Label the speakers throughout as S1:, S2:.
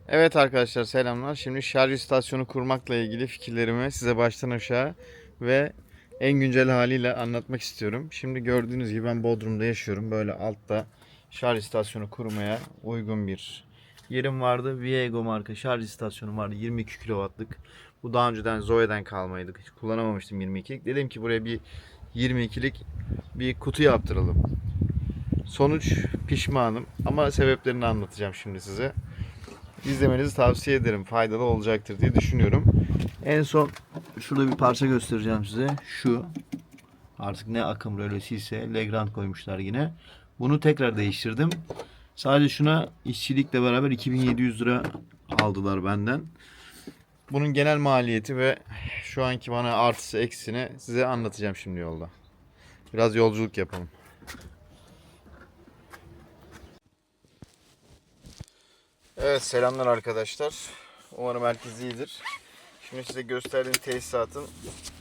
S1: Evet arkadaşlar selamlar. Şimdi şarj istasyonu kurmakla ilgili fikirlerimi size baştan aşağı ve en güncel haliyle anlatmak istiyorum. Şimdi gördüğünüz gibi ben Bodrum'da yaşıyorum. Böyle altta şarj istasyonu kurmaya uygun bir yerim vardı. Viego marka şarj istasyonu vardı. 22 kW'lık. Bu daha önceden Zoe'den kalmaydı. Hiç kullanamamıştım 22'lik. Dedim ki buraya bir 22'lik bir kutu yaptıralım. Sonuç pişmanım ama sebeplerini anlatacağım şimdi size. İzlemenizi tavsiye ederim. Faydalı olacaktır diye düşünüyorum. En son şurada bir parça göstereceğim size. Şu. Artık ne akım rölesiyse Legrand koymuşlar yine. Bunu tekrar değiştirdim. Sadece şuna işçilikle beraber 2700 lira aldılar benden. Bunun genel maliyeti ve şu anki bana artısı eksini size anlatacağım şimdi yolda. Biraz yolculuk yapalım. Evet selamlar arkadaşlar. Umarım herkes iyidir. Şimdi size gösterdiğim tesisatın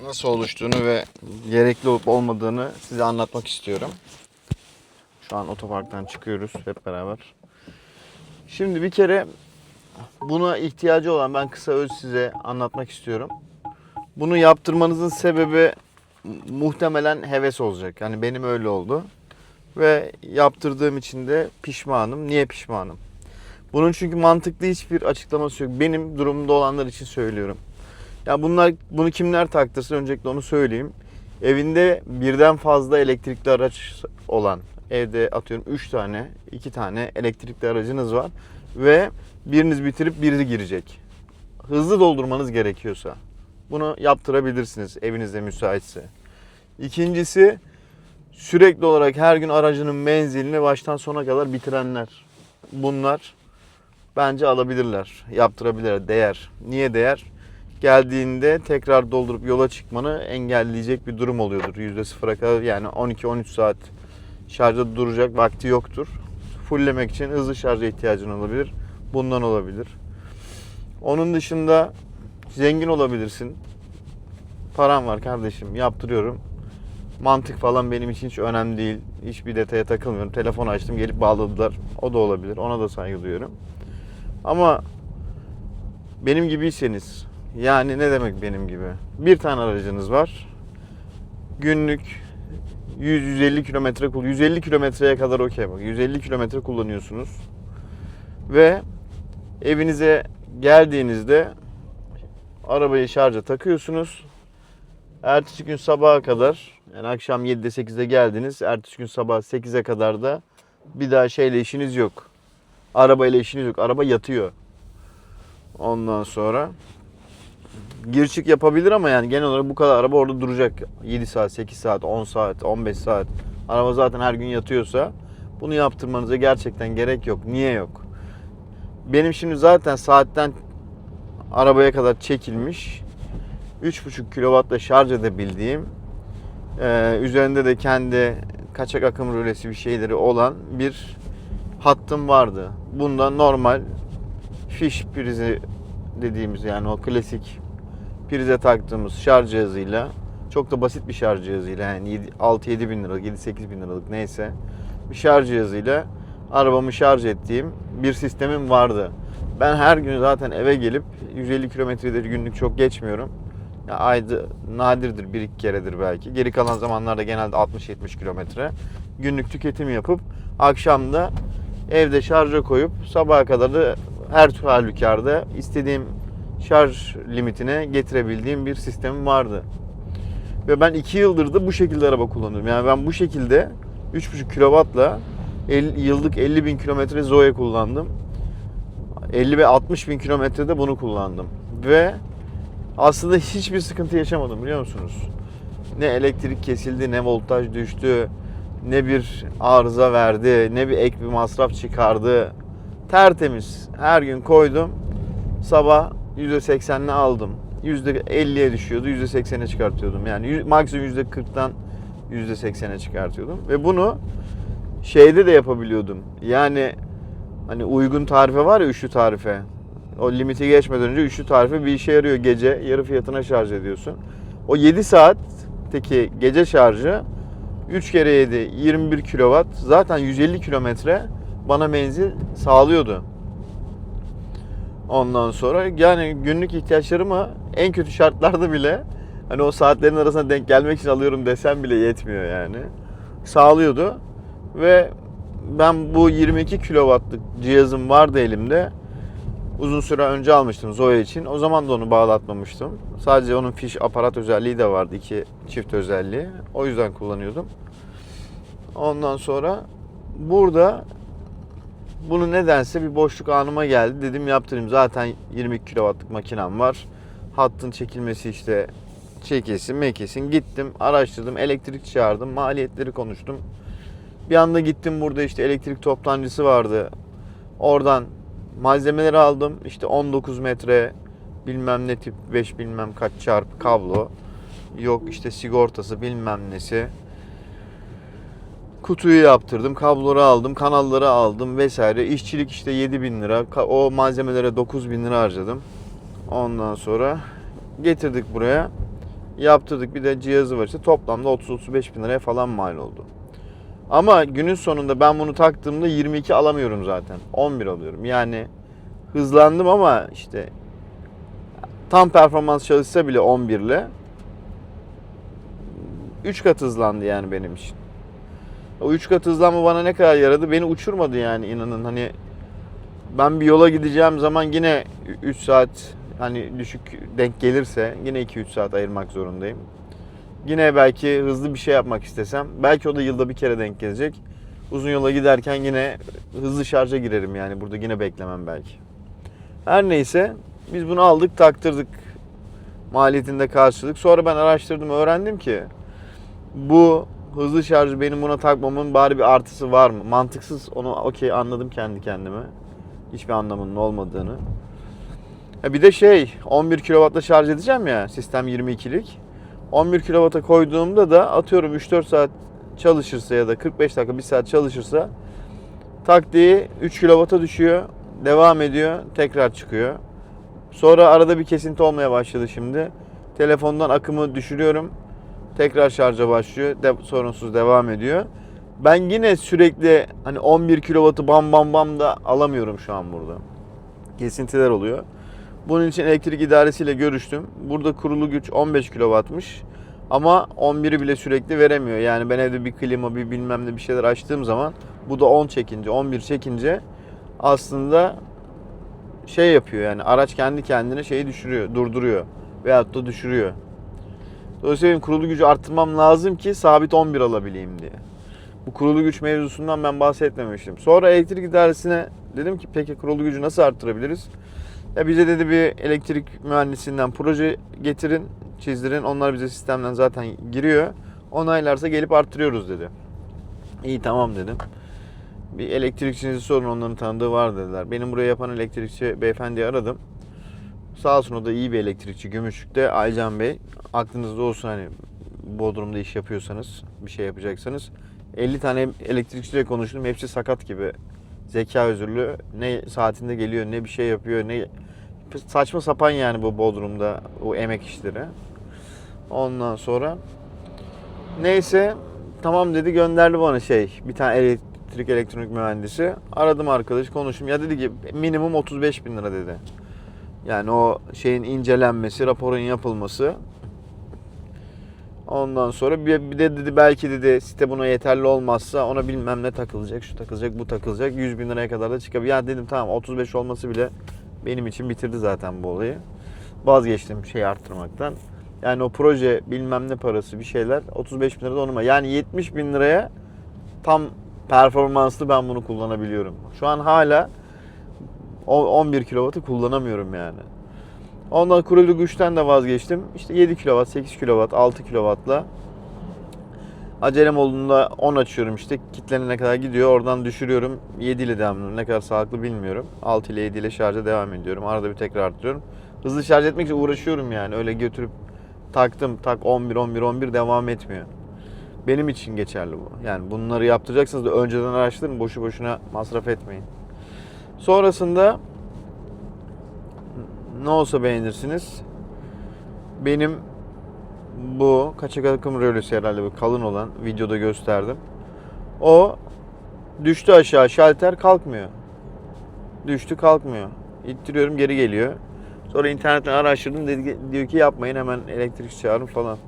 S1: nasıl oluştuğunu ve gerekli olup olmadığını size anlatmak istiyorum. Şu an otoparktan çıkıyoruz hep beraber. Şimdi bir kere buna ihtiyacı olan ben kısa öz size anlatmak istiyorum. Bunu yaptırmanızın sebebi muhtemelen heves olacak. Yani benim öyle oldu. Ve yaptırdığım için de pişmanım. Niye pişmanım? Bunun çünkü mantıklı hiçbir açıklaması yok. Benim durumumda olanlar için söylüyorum. Ya bunu kimler taktırsın öncelikle onu söyleyeyim. Evinde birden fazla elektrikli araç olan, evde atıyorum 3 tane, 2 tane elektrikli aracınız var ve biriniz bitirip biri girecek. Hızlı doldurmanız gerekiyorsa bunu yaptırabilirsiniz evinizde müsaitse. İkincisi sürekli olarak her gün aracının menzilini baştan sona kadar bitirenler. Bunlar bence alabilirler, yaptırabilirler, değer. Niye değer? Geldiğinde tekrar doldurup yola çıkmanı engelleyecek bir durum oluyordur. %0'a kadar yani 12-13 saat şarjda duracak vakti yoktur. Fulllemek için hızlı şarja ihtiyacın olabilir. Bundan olabilir. Onun dışında zengin olabilirsin. Param var kardeşim yaptırıyorum. Mantık falan benim için hiç önemli değil. Hiçbir detaya takılmıyorum. Telefon açtım gelip bağladılar. O da olabilir. Ona da saygı duyuyorum. Ama benim gibiyseniz yani ne demek benim gibi? Bir tane aracınız var. Günlük 100-150 kilometre 150 kilometreye kadar okey bak. 150 kilometre kullanıyorsunuz. Ve evinize geldiğinizde arabayı şarja takıyorsunuz. Ertesi gün sabaha kadar yani akşam 7'de 8'de geldiniz. Ertesi gün sabah 8'e kadar da bir daha şeyle işiniz yok. Arabayla işiniz yok. Araba yatıyor. Ondan sonra gir çık yapabilir ama yani genel olarak bu kadar araba orada duracak. 7 saat, 8 saat, 10 saat, 15 saat. Araba zaten her gün yatıyorsa bunu yaptırmanıza gerçekten gerek yok. Niye yok? Benim şimdi zaten saatten arabaya kadar çekilmiş 3,5 kW'la şarj edebildiğim üzerinde de kendi kaçak akım rölesi bir şeyleri olan bir hattım vardı. Bunda normal fiş prizi dediğimiz yani o klasik prize taktığımız şarj cihazıyla çok da basit bir şarj cihazıyla yani 6-7 bin liralık 7-8 bin liralık neyse bir şarj cihazıyla arabamı şarj ettiğim bir sistemim vardı. Ben her gün zaten eve gelip 150 kilometreleri günlük çok geçmiyorum. Ya ayda nadirdir 1-2 keredir belki. Geri kalan zamanlarda genelde 60-70 kilometre günlük tüketim yapıp akşamda evde şarja koyup sabaha kadar da her halükarda istediğim şarj limitine getirebildiğim bir sistemim vardı. Ve ben 2 yıldır da bu şekilde araba kullanıyorum. Yani ben bu şekilde 3,5 kW'la yıllık 50 bin kilometre Zoe kullandım. 50 ve 60 bin kilometrede bunu kullandım. Ve aslında hiçbir sıkıntı yaşamadım biliyor musunuz? Ne elektrik kesildi, ne voltaj düştü, ne bir arıza verdi, ne bir ek bir masraf çıkardı. Tertemiz. Her gün koydum. Sabah %80'le aldım. %50'ye düşüyordu. %80'e çıkartıyordum. Yani maksimum %40'tan %80'e çıkartıyordum. Ve bunu şeyde de yapabiliyordum. Yani hani uygun tarife var ya üçlü tarife. O limiti geçmeden önce üçlü tarife bir işe yarıyor. Gece yarı fiyatına şarj ediyorsun. O 7 saatteki gece şarjı 3 kere 7 21 kW zaten 150 kilometre bana menzil sağlıyordu. Ondan sonra yani günlük ihtiyaçlarımı en kötü şartlarda bile hani o saatlerin arasına denk gelmek için alıyorum desem bile yetmiyor yani. Sağlıyordu ve ben bu 22 kW'lık cihazım vardı elimde. Uzun süre önce almıştım Zoe için. O zaman da onu bağlatmamıştım. Sadece onun fiş aparat özelliği de vardı. 2 çift özelliği. O yüzden kullanıyordum. Ondan sonra burada bunu nedense bir boşluk anıma geldi. Dedim yaptırayım. Zaten 22 kW'lık makinem var. Hattın çekilmesi işte çekesin mekesin. Gittim araştırdım. Elektrik çağırdım. Maliyetleri konuştum. Bir anda gittim, burada işte elektrik toptancısı vardı. Oradan malzemeleri aldım. İşte 19 metre bilmem ne tip 5 bilmem kaç çarp kablo. Yok işte sigortası bilmem nesi. Kutuyu yaptırdım. Kabloları aldım. Kanalları aldım vesaire. İşçilik işte 7.000 lira. O malzemelere 9.000 lira harcadım. Ondan sonra getirdik buraya. Yaptırdık. Bir de cihazı var işte. Toplamda 30-35 bin liraya falan mal oldu. Ama günün sonunda ben bunu taktığımda 22 alamıyorum zaten. 11 alıyorum. Yani hızlandım ama işte tam performans çalışsa bile 11 ile 3 kat hızlandı yani benim için. O 3 kat hızlanma bana ne kadar yaradı? Beni uçurmadı yani, inanın. Hani ben bir yola gideceğim zaman yine 3 saat hani düşük denk gelirse yine 2-3 saat ayırmak zorundayım. Yine belki hızlı bir şey yapmak istesem belki o da yılda bir kere denk gelecek. Uzun yola giderken yine hızlı şarja girerim yani, burada yine beklemem belki. Her neyse biz bunu aldık taktırdık, maliyetinde karşılık. Sonra ben araştırdım, öğrendim ki bu hızlı şarjı benim buna takmamın bari bir artısı var mı? Mantıksız, onu okey anladım kendi kendime. Hiçbir anlamının olmadığını. Bir de 11 kW'la şarj edeceğim ya, sistem 22'lik. 11 kW'a koyduğumda da atıyorum 3-4 saat çalışırsa ya da 45 dakika 1 saat çalışırsa taktiği 3 kW'a düşüyor. Devam ediyor. Tekrar çıkıyor. Sonra arada bir kesinti olmaya başladı şimdi. Telefondan akımı düşürüyorum. Tekrar şarja başlıyor. Sorunsuz devam ediyor. Ben yine sürekli hani 11 kW'ı bam bam bam da alamıyorum şu an burada. Kesintiler oluyor. Bunun için elektrik idaresiyle görüştüm. Burada kurulu güç 15 kW'mış. Ama 11'i bile sürekli veremiyor. Yani ben evde bir klima, bir bilmem ne bir şeyler açtığım zaman bu da 10 çekince, 11 çekince aslında yapıyor yani, araç kendi kendine düşürüyor, durduruyor veyahut da düşürüyor. Dolayısıyla benim kurulu gücü arttırmam lazım ki sabit 11 alabileyim diye. Bu kurulu güç mevzusundan ben bahsetmemiştim. Sonra elektrik idaresine dedim ki peki kurulu gücü nasıl arttırabiliriz? Bize dedi bir elektrik mühendisinden proje getirin, çizdirin. Onlar bize sistemden zaten giriyor. Onaylarsa gelip arttırıyoruz dedi. İyi tamam dedim. Bir elektrikçinizi sorun, onların tanıdığı var dediler. Benim buraya yapan elektrikçi beyefendiyi aradım. Sağ olsun, o da iyi bir elektrikçi. Gümüşlük'te Aycan Bey. Aklınızda olsun, hani Bodrum'da iş yapıyorsanız, bir şey yapacaksanız. 50 tane elektrikçiyle konuştum. Hepsi sakat gibi. Zeka özürlü. Ne saatinde geliyor, ne bir şey yapıyor, ne saçma sapan yani bu Bodrum'da o emek işleri. Ondan sonra neyse tamam dedi, gönderdi bana bir tane elektronik mühendisi. Aradım arkadaş, konuştum. Ya dedi ki minimum 35 bin lira dedi. Yani o incelenmesi, raporun yapılması. Ondan sonra bir de dedi belki dedi site buna yeterli olmazsa ona bilmem ne takılacak, şu takılacak, bu takılacak. 100 bin liraya kadar da çıkabilir. Ya dedim tamam, 35 olması bile benim için bitirdi zaten bu olayı. Vazgeçtim arttırmaktan. Yani o proje bilmem ne parası bir şeyler 35 bin lirada onuma. Yani 70 bin liraya tam performanslı ben bunu kullanabiliyorum. Şu an hala 11 kW'ı kullanamıyorum yani. Ondan kurulu güçten de vazgeçtim. İşte 7 kW, 8 kW, 6 kW'la acelem olduğunda 10 açıyorum işte. Kitlenene kadar gidiyor. Oradan düşürüyorum. 7 ile devam ediyorum. Ne kadar sağlıklı bilmiyorum. 6 ile 7 ile şarja devam ediyorum. Arada bir tekrar arttırıyorum. Hızlı şarj etmek için uğraşıyorum yani. Öyle götürüp taktım 11 devam etmiyor. Benim için geçerli bu. Yani bunları yaptıracaksınız da önceden araştırın. Boşu boşuna masraf etmeyin. Sonrasında ne olsa beğenirsiniz. Benim bu kaçak akım rölesi herhalde, bu kalın olan, videoda gösterdim. O düştü aşağı, şalter kalkmıyor. Düştü kalkmıyor. İttiriyorum, geri geliyor. Sonra internetten araştırdım, diyor ki yapmayın, hemen elektrikçi çağırın falan.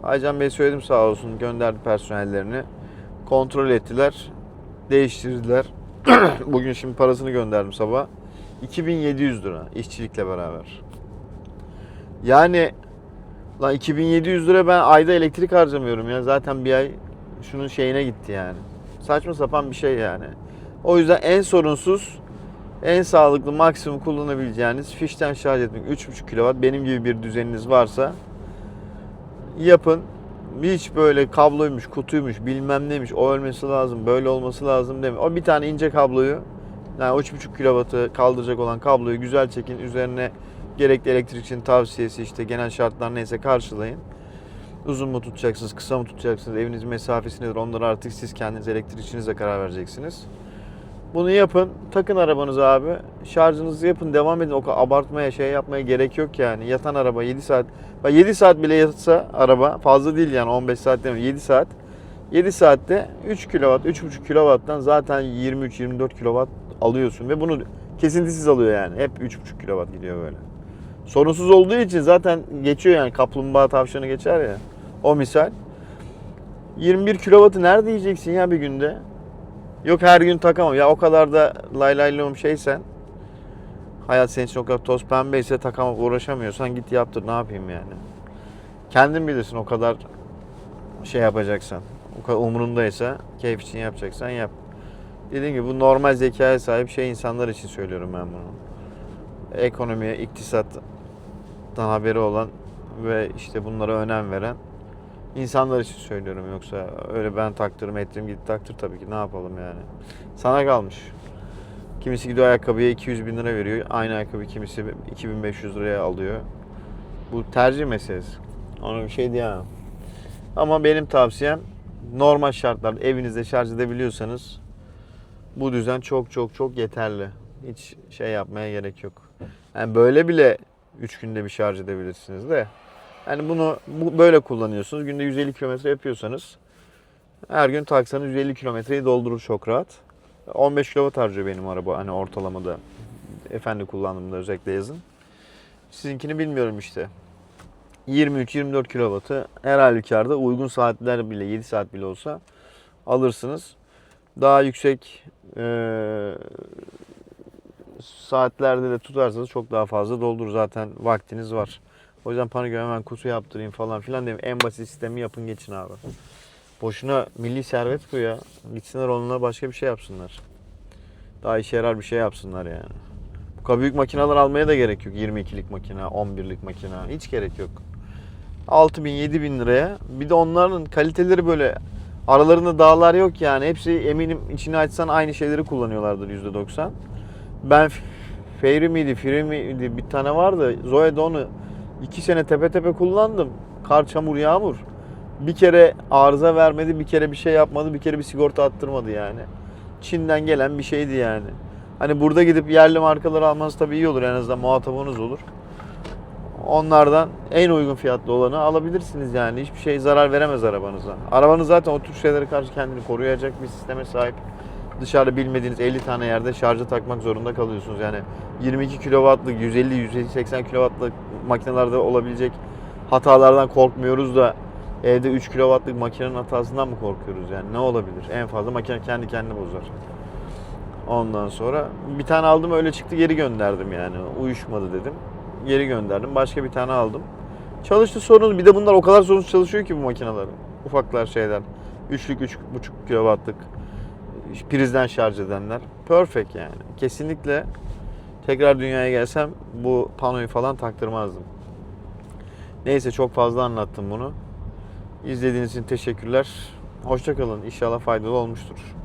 S1: Aycan Bey söyledim, sağ olsun, gönderdi personellerini. Kontrol ettiler, değiştirdiler. Bugün şimdi parasını gönderdim sabah. 2700 lira işçilikle beraber. Yani lan 2700 lira ben ayda elektrik harcamıyorum ya. Zaten bir ay şunun şeyine gitti yani. Saçma sapan bir şey yani. O yüzden en sorunsuz, en sağlıklı, maksimum kullanabileceğiniz fişten şarj etmek 3,5 kW, benim gibi bir düzeniniz varsa yapın. Hiç böyle kabloymuş, kutuymuş, bilmem neymiş, o ölmesi lazım, böyle olması lazım deme. O bir tane ince kabloyu, yani 3,5 kW'ı kaldıracak olan kabloyu güzel çekin. Üzerine gerekli elektrikçinin tavsiyesi, işte genel şartlar neyse karşılayın. Uzun mu tutacaksınız, kısa mı tutacaksınız, evinizin mesafesi nedir, onları artık siz kendiniz elektrikçinizle karar vereceksiniz. Bunu yapın, takın arabanıza abi, şarjınızı yapın, devam edin. O kadar abartmaya, şey yapmaya gerek yok yani. Yatan araba 7 saat, 7 saat bile yatsa araba, fazla değil yani, 15 saat demiyorum, 7 saat. 7 saatte 3 kW, 3,5 kW'dan zaten 23-24 kW alıyorsun ve bunu kesintisiz alıyor yani. Hep 3,5 kW gidiyor böyle. Sorunsuz olduğu için zaten geçiyor yani, kaplumbağa tavşanı geçer ya. O misal. 21 kW'ı nerede yiyeceksin ya bir günde? Yok her gün takamam. Ya o kadar da lay lay lom şeysen, hayat senin için o kadar toz pembeyse, takamam, uğraşamıyorsan git yaptır, ne yapayım yani. Kendin bilirsin, o kadar şey yapacaksan. O kadar umurundaysa, keyif için yapacaksan yap. Dediğim gibi bu normal zekaya sahip şey insanlar için söylüyorum ben bunu. Ekonomiye, iktisattan haberi olan ve işte bunlara önem veren insanlar için söylüyorum. Yoksa öyle ben taktırım ettim, git taktır, tabii ki, ne yapalım yani. Sana kalmış. Kimisi gidiyor ayakkabıya 200 bin lira veriyor. Aynı ayakkabı kimisi 2500 liraya alıyor. Bu tercih meselesi. Ona bir şey diyemem. Ama benim tavsiyem, normal şartlarda evinizde şarj edebiliyorsanız bu düzen çok çok çok yeterli. Hiç şey yapmaya gerek yok. Yani böyle bile 3 günde bir şarj edebilirsiniz de. Yani bunu böyle kullanıyorsunuz. Günde 150 kilometre yapıyorsanız her gün taksanız 150 kilometreyi doldurur çok rahat. 15 kW harcıyor benim araba hani ortalamada. Efendi kullandığımda özellikle yazın. Sizinkini bilmiyorum işte. 23-24 kW'ı her halükarda uygun saatler bile, 7 saat bile olsa alırsınız. Daha yüksek saatlerde de tutarsanız çok daha fazla doldurur, zaten vaktiniz var. O yüzden panik hemen kutu yaptırayım falan filan demiyorum. En basit sistemi yapın, geçin abi. Boşuna milli servet bu ya. Gitsinler onunla başka bir şey yapsınlar. Daha işe yarar bir şey yapsınlar yani. Bu kadar büyük makineler almaya da gerek yok. 22'lik makine, 11'lik makine. Hiç gerek yok. 6.000-7.000 liraya. Bir de onların kaliteleri böyle, aralarında dağlar yok yani. Hepsi eminim içini açsan aynı şeyleri kullanıyorlardır %90. Ben Fairy miydi, bir tane vardı. Zoe'de onu 2 sene tepe tepe kullandım. Kar, çamur, yağmur. Bir kere arıza vermedi, bir kere bir şey yapmadı, bir kere bir sigorta attırmadı yani. Çin'den gelen bir şeydi yani. Hani burada gidip yerli markaları almanız tabii iyi olur, en azından muhatabınız olur. Onlardan en uygun fiyatlı olanı alabilirsiniz yani. Hiçbir şey zarar veremez arabanıza. Arabanız zaten o tür şeylere karşı kendini koruyacak bir sisteme sahip. Dışarıda bilmediğiniz 50 tane yerde şarja takmak zorunda kalıyorsunuz. Yani 22 kW'lık, 150-180 kW'lık makinelerde olabilecek hatalardan korkmuyoruz da evde 3 kW'lık makinenin hatasından mı korkuyoruz yani? Ne olabilir? En fazla makine kendi kendini bozar. Ondan sonra bir tane aldım, öyle çıktı, geri gönderdim yani. Uyuşmadı dedim. Geri gönderdim. Başka bir tane aldım. Çalıştı, sorun. Bir de bunlar o kadar sorunsuz çalışıyor ki bu makineler. Ufaklar şeyler. 3'lük, 3,5 kW'lık prizden şarj edenler. Perfect yani. Kesinlikle tekrar dünyaya gelsem bu panoyu falan taktırmazdım. Neyse, çok fazla anlattım bunu. İzlediğiniz için teşekkürler. Hoşça kalın. İnşallah faydalı olmuştur.